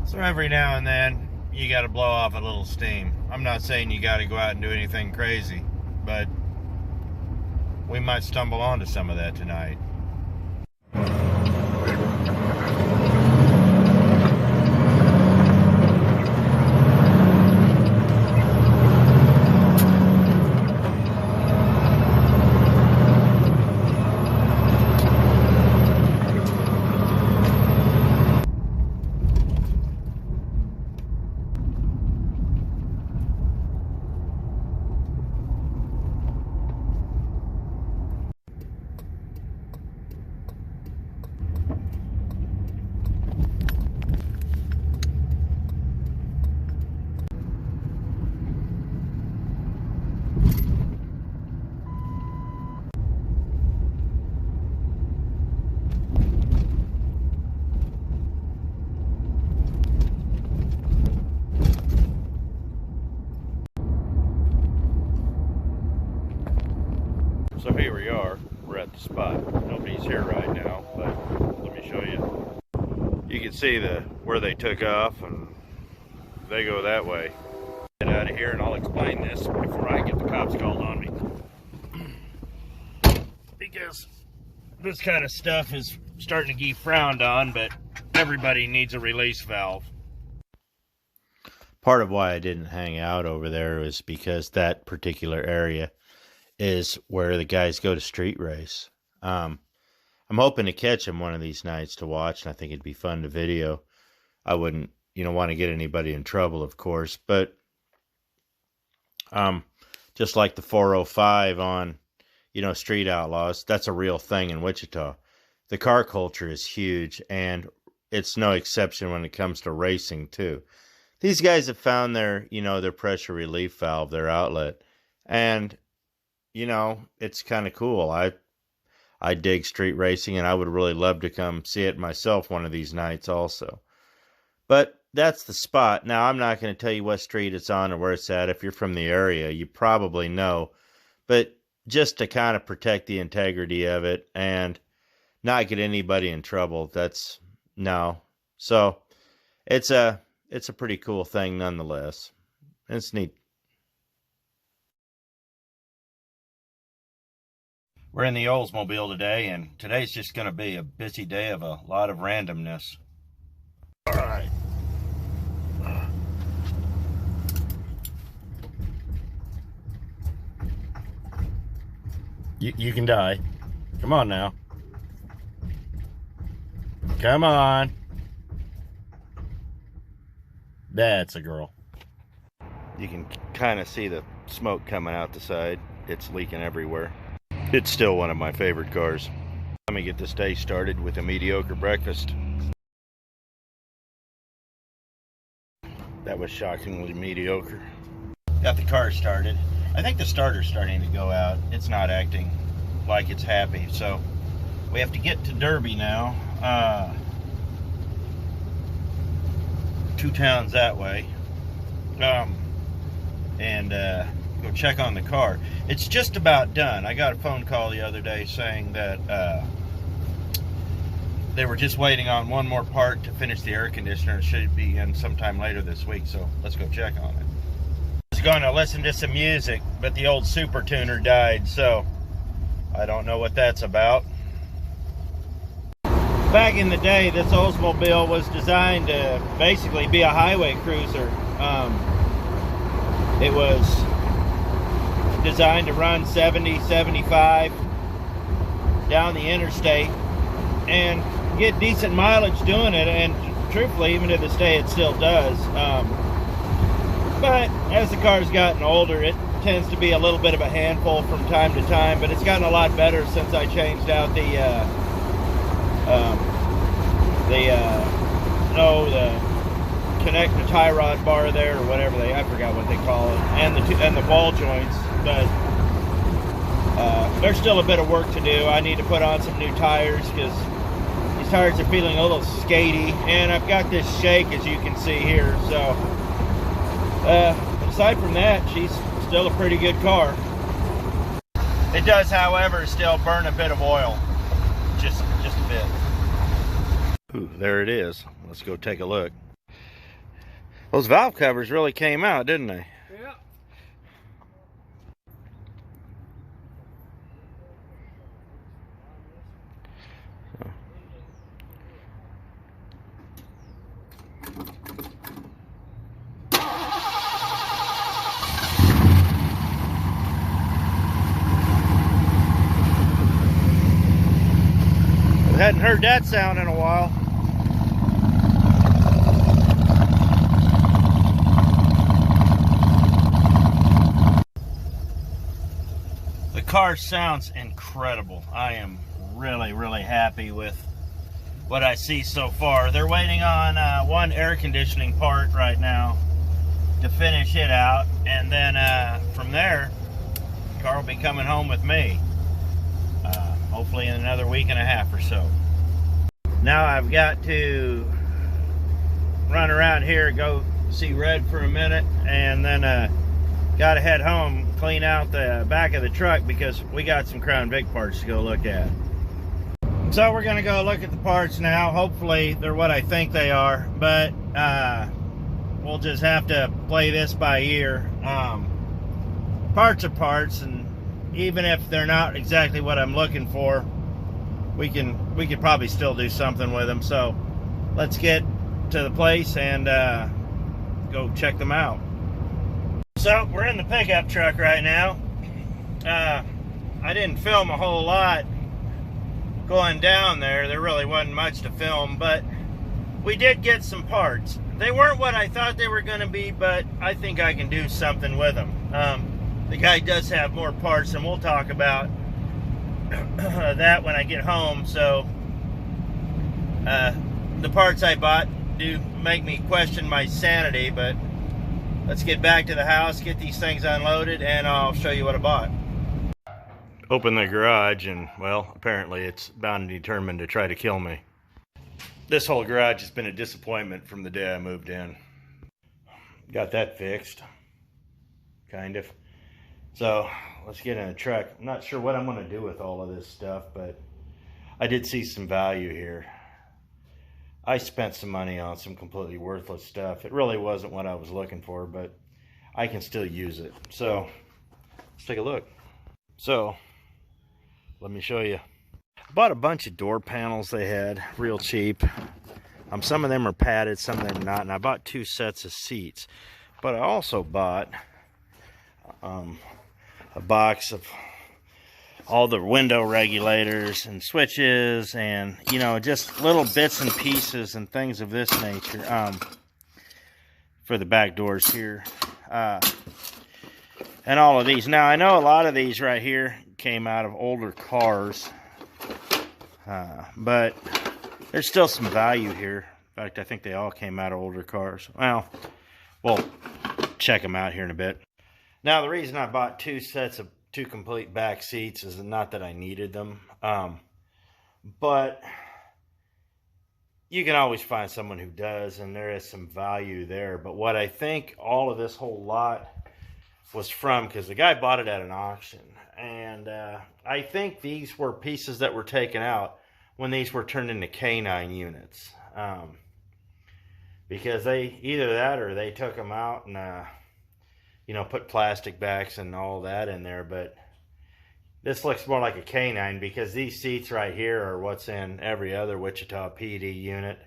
So every now and then, you got to blow off a little steam. I'm not saying you got to go out and do anything crazy, but we might stumble onto some of that tonight. So here we are, we're at the spot. Nobody's here right now, but let me show you. You can see where they took off, and they go that way. Get out of here and I'll explain this before I get the cops called on me. Because this kind of stuff is starting to get frowned on, but everybody needs a release valve. Part of why I didn't hang out over there was because that particular area is where the guys go to street race. I'm hoping to catch them one of these nights to watch, and I think it'd be fun to video. I wouldn't, want to get anybody in trouble, of course, but just like the 405 on, Street Outlaws, that's a real thing in Wichita. The car culture is huge, and it's no exception when it comes to racing, too. These guys have found their pressure relief valve, their outlet, and it's kind of cool. I dig street racing, and I would really love to come see it myself one of these nights also. But that's the spot. Now, I'm not going to tell you what street it's on or where it's at. If you're from the area, you probably know. But just to kind of protect the integrity of it and not get anybody in trouble, no. So it's a pretty cool thing nonetheless. It's neat. We're in the Oldsmobile today, and today's just going to be a busy day of a lot of randomness. All right. You can die. Come on now. Come on. That's a girl. You can kind of see the smoke coming out the side. It's leaking everywhere. It's still one of my favorite cars. Let me get this day started with a mediocre breakfast. That was shockingly mediocre. Got the car started. I think the starter's starting to go out. It's not acting like it's happy. So we have to get to Derby now. 2 towns that way. And go check on the car. It's just about done. I got a phone call the other day saying that they were just waiting on one more part to finish the air conditioner. It should be in sometime later this week, so let's go check on it. I was going to listen to some music, but the old super tuner died, so I don't know what that's about. Back in the day, this Oldsmobile was designed to basically be a highway cruiser. It was designed to run 70, 75 down the interstate and get decent mileage doing it, and truthfully, even to this day, it still does. But as the car's gotten older, it tends to be a little bit of a handful from time to time, but it's gotten a lot better since I changed out the connect the tie rod bar there, or whatever I forgot what they call it, and the ball joints. But there's still a bit of work to do. I need to put on some new tires because these tires are feeling a little skatey, and I've got this shake, as you can see here. So aside from that, she's still a pretty good car. It does, however, still burn a bit of oil, just a bit. Ooh, there it is. Let's go take a look. Those valve covers really came out, didn't they? Yeah. I hadn't heard that sound in a while. The car sounds incredible. I am really happy with what I see so far. They're waiting on one air conditioning part right now to finish it out, and then from there, the car will be coming home with me. Hopefully in another week and a half or so. Now I've got to run around here, go see Red for a minute, and then got to head home, clean out the back of the truck because we got some Crown Vic parts to go look at. So we're going to go look at the parts now. Hopefully they're what I think they are, but we'll just have to play this by ear. Parts are parts, and even if they're not exactly what I'm looking for, we could probably still do something with them. So let's get to the place and go check them out. So we're in the pickup truck right now. I didn't film a whole lot going down there. There really wasn't much to film, but we did get some parts. They weren't what I thought they were going to be, but I think I can do something with them. The guy does have more parts, and we'll talk about that when I get home. So the parts I bought do make me question my sanity, but let's get back to the house, get these things unloaded, and I'll show you what I bought. Open the garage, and well, apparently it's bound and determined to try to kill me. This whole garage has been a disappointment from the day I moved in. Got that fixed, kind of. So let's get in the truck. I'm not sure what I'm going to do with all of this stuff, but I did see some value here. I spent some money on some completely worthless stuff. It really wasn't what I was looking for, but I can still use it. So let's take a look. So let me show you. I bought a bunch of door panels they had, real cheap. Some of them are padded, some of them not, and I bought 2 sets of seats. But I also bought a box of all the window regulators and switches, and you know, just little bits and pieces and things of this nature for the back doors here, and all of these. Now I know a lot of these right here came out of older cars, but there's still some value here. In fact, I think they all came out of older cars. Well, we'll check them out here in a bit. Now, the reason I bought 2 sets of 2 complete back seats is not that I needed them, but you can always find someone who does, and there is some value there. But what I think all of this whole lot was from, because the guy bought it at an auction, and I think these were pieces that were taken out when these were turned into canine units, because they either that or they took them out and you know, put plastic backs and all that in there. But this looks more like a canine, because these seats right here are what's in every other Wichita PD unit,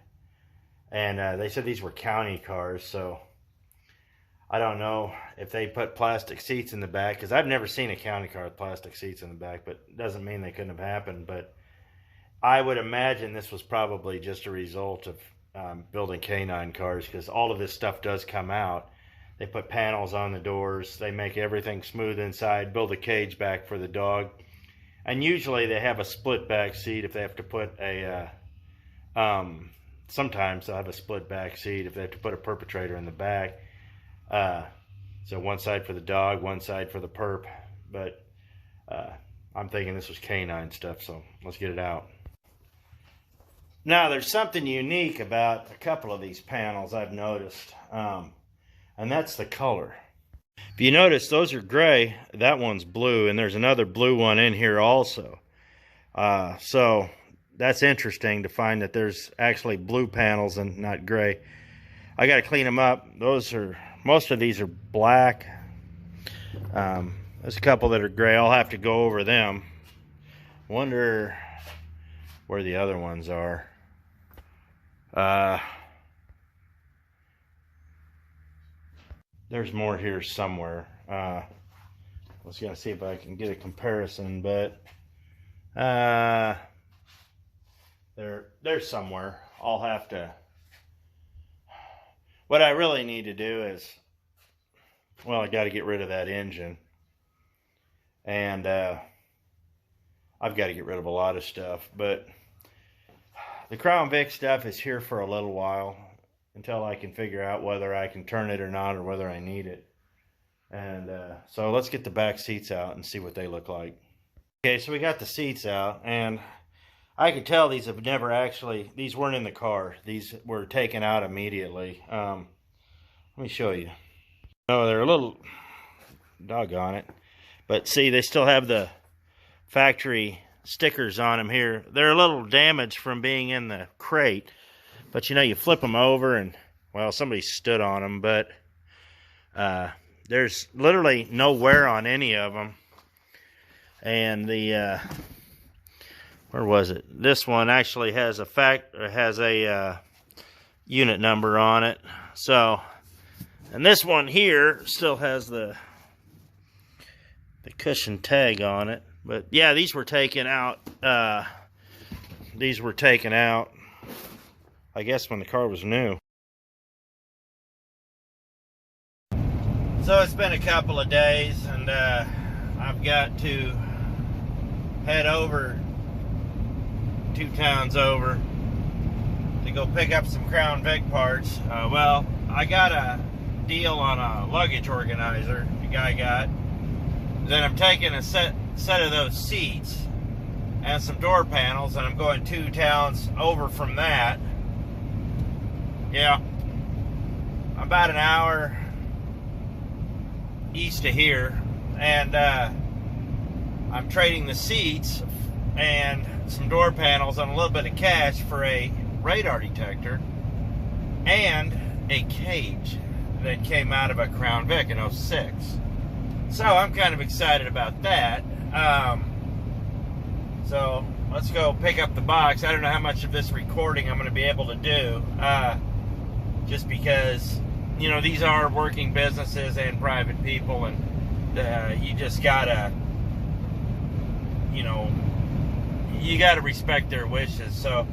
and they said these were county cars. So I don't know if they put plastic seats in the back, because I've never seen a county car with plastic seats in the back, but it doesn't mean they couldn't have happened. But I would imagine this was probably just a result of building canine cars, because all of this stuff does come out. They put panels on the doors, they make everything smooth inside, build a cage back for the dog, and usually they have a split back seat if they have to put a sometimes they'll have a split back seat if they have to put a perpetrator in the back. So one side for the dog, one side for the perp. But I'm thinking this was canine stuff, so let's get it out. Now, there's something unique about a couple of these panels I've noticed, and that's the color. If you notice, those are gray, that one's blue, and there's another blue one in here also. So that's interesting to find that there's actually blue panels and not gray. I got to clean them up. Most of these are black. There's a couple that are gray. I'll have to go over them. Wonder where the other ones are. There's more here somewhere. Let's see if I can get a comparison, but they're somewhere. I'll have to. What I really need to do is, well, I got to get rid of that engine, and I've got to get rid of a lot of stuff. But the Crown Vic stuff is here for a little while until I can figure out whether I can turn it or not, or whether I need it. And so let's get the back seats out and see what they look like. Okay, so we got the seats out, and I could tell these weren't in the car. These were taken out immediately. Let me show you. Oh, they're a little, doggone it. But see, they still have the factory stickers on them here. They're a little damaged from being in the crate. But you know, you flip them over and, well, somebody stood on them. But there's literally no wear on any of them. And the where was it? This one actually has a unit number on it. So, and this one here still has the cushion tag on it. But yeah, these were taken out. These were taken out, I guess, when the car was new. So it's been a couple of days, and I've got to head over 2 towns over to go pick up some Crown Vic parts. Well, I got a deal on a luggage organizer the guy got. Then I'm taking a set of those seats and some door panels, and I'm going 2 towns over from that. Yeah, about an hour east of here, and I'm trading the seats and some door panels and a little bit of cash for a radar detector and a cage that came out of a Crown Vic in 06. So I'm kind of excited about that. So let's go pick up the box. I don't know how much of this recording I'm going to be able to do, just because, you know, these are working businesses and private people, and you just gotta, you know, you gotta respect their wishes. So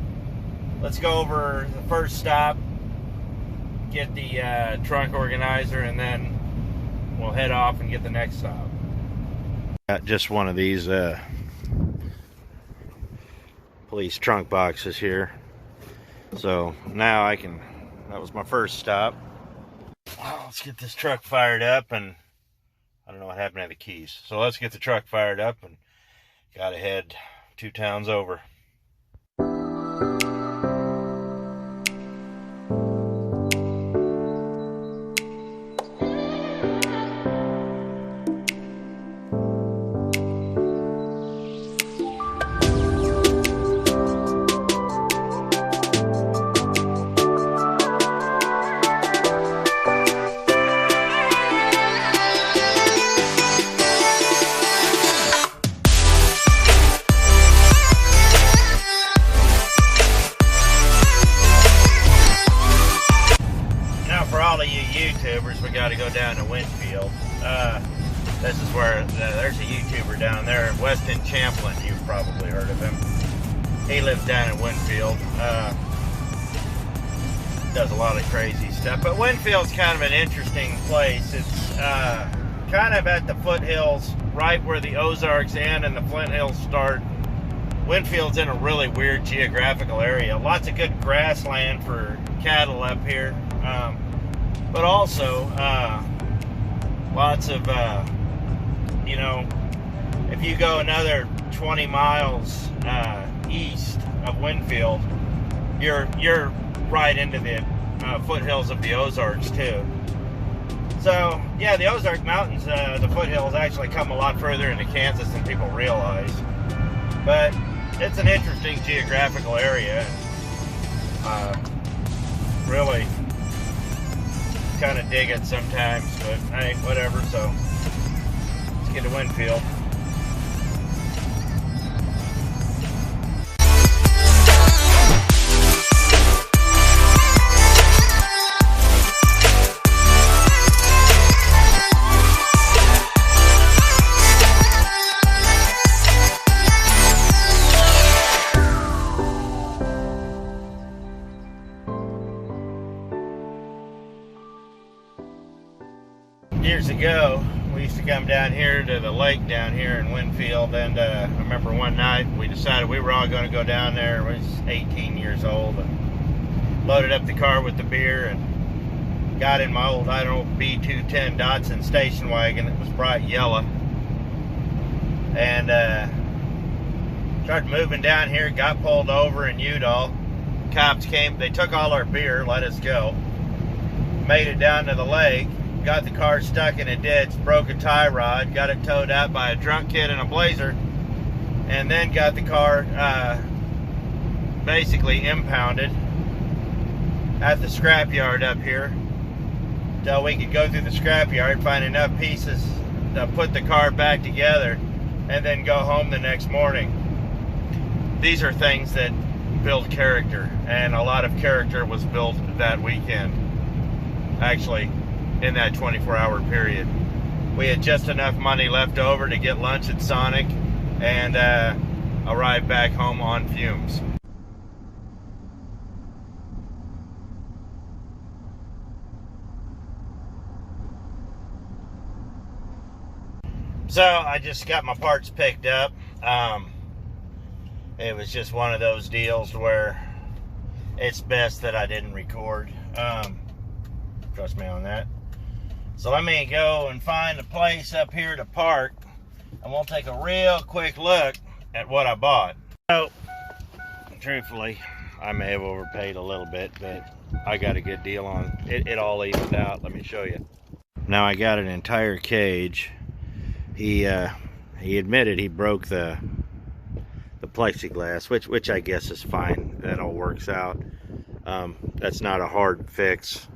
let's go over the first stop, get the trunk organizer, and then we'll head off and get the next stop. Got just one of these police trunk boxes here. So now I can, that was my first stop. Well, let's get this truck fired up, and I don't know what happened to the keys. So let's get the truck fired up and gotta head 2 towns over. YouTubers, we got to go down to Winfield. This is where there's a YouTuber down there, Weston Champlin. You've probably heard of him. He lives down in Winfield. Does a lot of crazy stuff. But Winfield's kind of an interesting place. It's kind of at the foothills, right where the Ozarks end and the Flint Hills start. Winfield's in a really weird geographical area. Lots of good grassland for cattle up here. But also, lots of, you know, if you go another 20 miles east of Winfield, you're right into the foothills of the Ozarks too. So, yeah, the Ozark Mountains, the foothills actually come a lot further into Kansas than people realize. But it's an interesting geographical area. Really kind of dig it sometimes, but hey, whatever. So let's get to Winfield. Years ago, we used to come down here to the lake down here in Winfield, and I remember one night we decided we were all going to go down there. I was 18 years old, and loaded up the car with the beer and got in my old, I don't know, B210 Datsun station wagon. It was bright yellow, and started moving down here. Got pulled over in Udall. Cops came, they took all our beer, let us go. Made it down to the lake. Got the car stuck in a ditch, broke a tie rod, got it towed out by a drunk kid in a Blazer, and then got the car basically impounded at the scrapyard up here till we could go through the scrapyard, find enough pieces to put the car back together, and then go home the next morning. These are things that build character, and a lot of character was built that weekend. Actually, in that 24-hour period. We had just enough money left over to get lunch at Sonic and arrive back home on fumes. So I just got my parts picked up. It was just one of those deals where it's best that I didn't record. Trust me on that. So let me go and find a place up here to park, and we'll take a real quick look at what I bought. So, truthfully, I may have overpaid a little bit, but I got a good deal on it. It all evened out. Let me show you. Now I got an entire cage. He admitted he broke the plexiglass, which I guess is fine. That all works out. That's not a hard fix.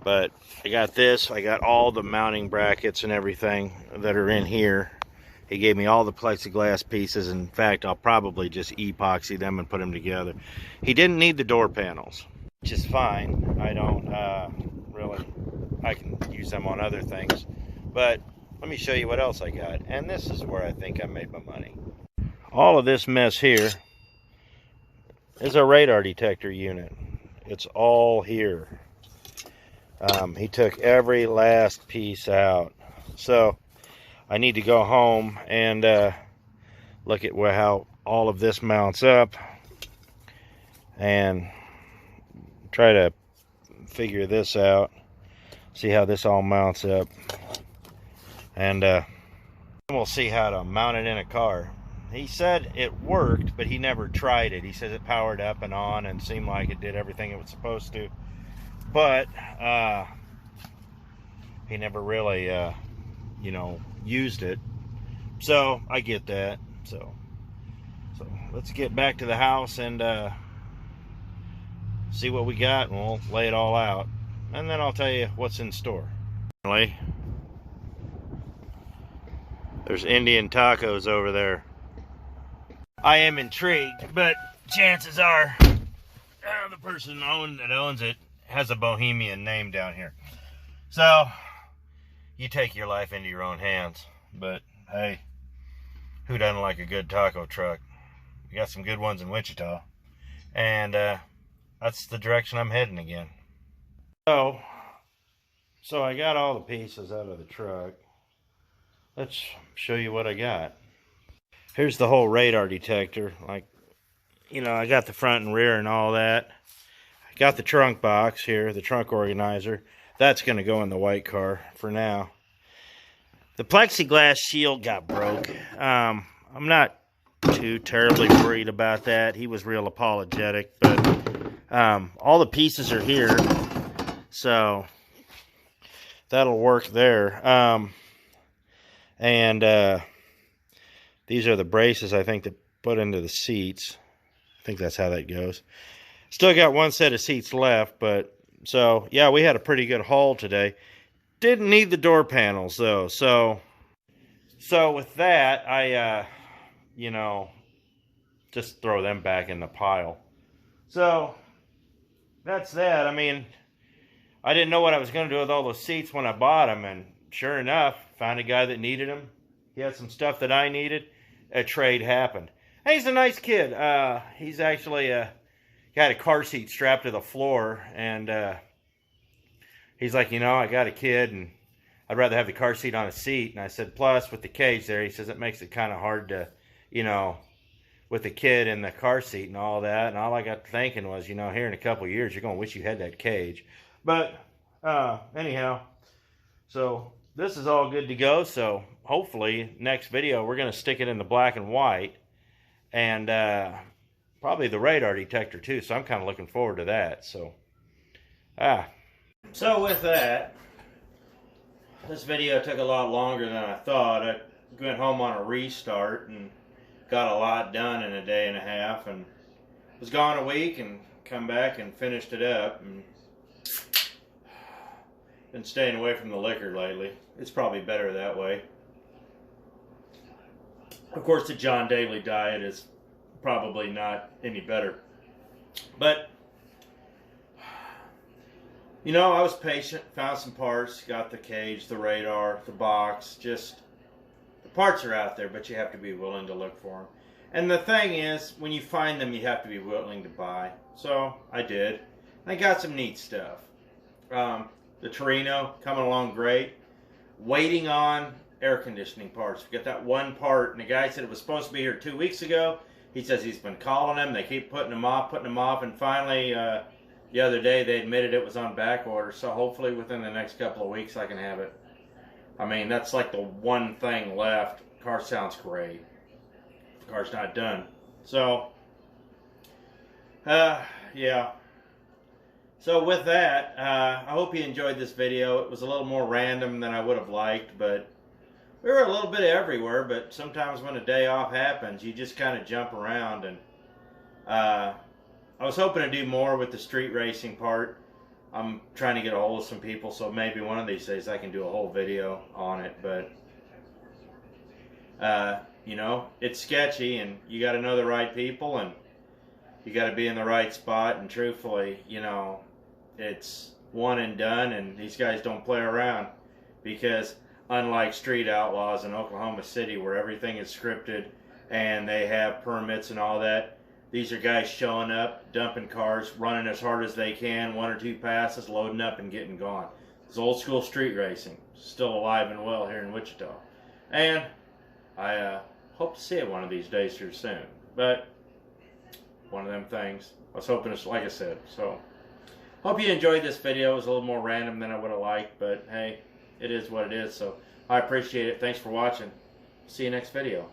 But I got this. I got all the mounting brackets and everything that are in here. He gave me all the plexiglass pieces. In fact, I'll probably just epoxy them and put them together. He didn't need the door panels, which is fine. I don't really, I can use them on other things. But let me show you what else I got. And this is where I think I made my money. All of this mess here is a radar detector unit. It's all here. He took every last piece out. So I need to go home and look at how all of this mounts up and try to figure this out. See how this all mounts up. And we'll see how to mount it in a car. He said it worked, but he never tried it. He says it powered up and on and seemed like it did everything it was supposed to. But he never really, you know, used it. So I get that. So let's get back to the house and see what we got, and we'll lay it all out. And then I'll tell you what's in store. There's Indian tacos over there. I am intrigued, but chances are the person that owns it has a bohemian name down here. So you take your life into your own hands. But hey, who doesn't like a good taco truck? We got some good ones in Wichita, and that's the direction I'm heading again. So I got all the pieces out of the truck. Let's show you what I got. Here's the whole radar detector. Like, you know, I got the front and rear and all that. I got the trunk box here, the trunk organizer. That's going to go in the white car for now. The plexiglass shield got broke. I'm not too terribly worried about that. He was real apologetic, but all the pieces are here, so that'll work there. These are the braces, I think, to put into the seats. I think that's how that goes. Still got one set of seats left, but So, yeah, we had a pretty good haul today. Didn't need the door panels, though. So with that, I, you know, just throw them back in the pile. So, that's that. I mean, I didn't know what I was going to do with all those seats when I bought them, and sure enough, found a guy that needed them. He had some stuff that I needed. A trade happened. Hey, he's a nice kid. He's actually got a car seat strapped to the floor, and he's like, you know, I got a kid, and I'd rather have the car seat on a seat. And I said, plus with the cage there, he says it makes it kind of hard to, you know, with the kid in the car seat and all that. And all I got thinking was, you know, here in a couple of years, you're going to wish you had that cage. But anyhow, so this is all good to go. So hopefully next video, we're going to stick it in the black and white, and probably the radar detector too. So I'm kind of looking forward to that. So, so with that, this video took a lot longer than I thought. I went home on a restart and got a lot done in a day and a half, and was gone a week and come back and finished it up, and been staying away from the liquor lately. It's probably better that way. Of course, the John Daly diet is probably not any better. But, you know, I was patient, found some parts, got the cage, the radar, the box, just the parts are out there, but you have to be willing to look for them. And the thing is, when you find them, you have to be willing to buy. So I did. I got some neat stuff. The Torino coming along great. Waiting on air conditioning parts. We got that one part, and the guy said it was supposed to be here 2 weeks ago. He says he's been calling them. They keep putting them off, and finally the other day they admitted it was on back order. So hopefully within the next couple of weeks I can have it. I mean, that's like the one thing left. The car sounds great. The car's not done. So, yeah. So with that, I hope you enjoyed this video. It was a little more random than I would have liked, but we were a little bit everywhere. But sometimes when a day off happens, you just kind of jump around. And I was hoping to do more with the street racing part. I'm trying to get a hold of some people, so maybe one of these days I can do a whole video on it. But, you know, it's sketchy, and you got to know the right people, and you got to be in the right spot. And truthfully, you know, it's one and done, and these guys don't play around, because unlike street outlaws in Oklahoma City where everything is scripted and they have permits and all that, these are guys showing up, dumping cars, running as hard as they can, 1 or 2 passes, loading up and getting gone. It's old school street racing, still alive and well here in Wichita. And I hope to see it one of these days here soon. But one of them things, I was hoping it's like I said. So hope you enjoyed this video. It was a little more random than I would have liked, but hey, it is what it is. So I appreciate it. Thanks for watching. See you next video.